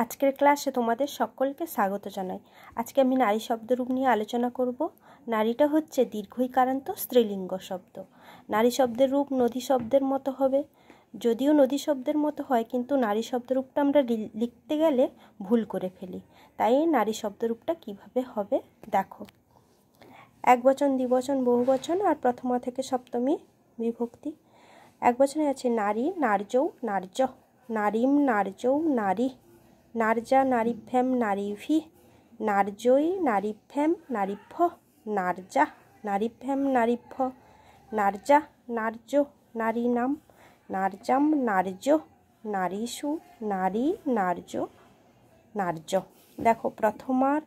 আজকের ক্লাসে তোমাদের সকলকে স্বাগত জানাই। আজকে আমি নারী শব্দরূপ নিয়ে আলোচনা করব। নারীটা হচ্ছে দীর্ঘইকারান্ত স্ত্রীলিঙ্গ শব্দ। নারী শব্দের রূপ নদী শব্দের মতো হবে, যদিও নদী শব্দের মতো হয়, কিন্তু নারী শব্দরূপটা আমরা লিখতে গেলে ভুল করে ফেলি। তাই নারী শব্দরূপটা কিভাবে হবে দেখো। একবচন, দ্বিবচন, বহুবচন আর প্রথমা থেকে সপ্তমী বিভক্তি। একবচনে আছে নারী, নার্যৌ, নার্য, নারীম, নার্যৌ, নারী, নার্যা, নারীভ্যাম, নারীভি, নার্যৈ, নারীভ্যাম, নারীভ্য, নার্যা, নারীভ্যাম, নারীভ্য, নার্যা, নার্য, নারীনাম, নার্যাম, নার্য, নারীষু, নারী, নার্য, নার্য। দেখো, প্রথমার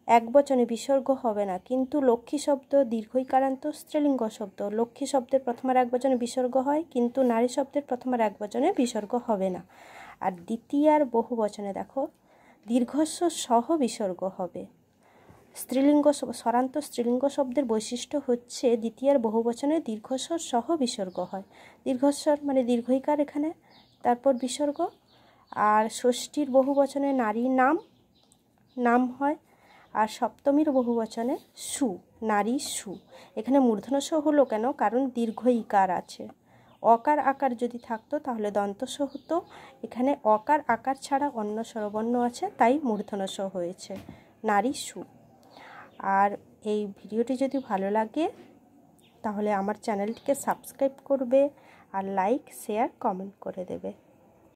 একবচনে বিসর্গ হবে না, কিন্তু লক্ষ্মী শব্দ দীর্ঘইকারান্ত স্ত্রীলিঙ্গ শব্দ। লক্ষ্মী শব্দের প্রথমার একবচনে বিসর্গ হয়, কিন্তু নারী শব্দের প্রথমার একবচনে বিসর্গ হবে না। আর দ্বিতীয়ার বহুবচনে দেখো দীর্ঘস্ব সহ বিসর্গ হবে। স্ত্রীলিঙ্গ স্বরান্ত স্ত্রীলিঙ্গ শব্দের বৈশিষ্ট্য হচ্ছে দ্বিতীয়ার বহুবচনে দীর্ঘস্বর সহ বিসর্গ হয়। দীর্ঘস্বর মানে দীর্ঘইকার এখানে, তারপর বিসর্গ। আর ষষ্ঠীর বহুবচনে নারী নাম, নাম হয়। আর সপ্তমীর বহুবচনে সু, নারী সু। এখানে মূর্ধন্য স হলো কেন? কারণ দীর্ঘইকার আছে। অকার আকার যদি থাকতো তাহলে দন্ত স হতো। এখানে অকার আকার ছাড়া অন্য স্বরবর্ণ আছে, তাই মূর্ধন্য স হয়েছে, নারী সু। আর এই ভিডিওটি যদি ভালো লাগে তাহলে আমার চ্যানেলটিকে সাবস্ক্রাইব করবে আর লাইক, শেয়ার, কমেন্ট করে দেবে।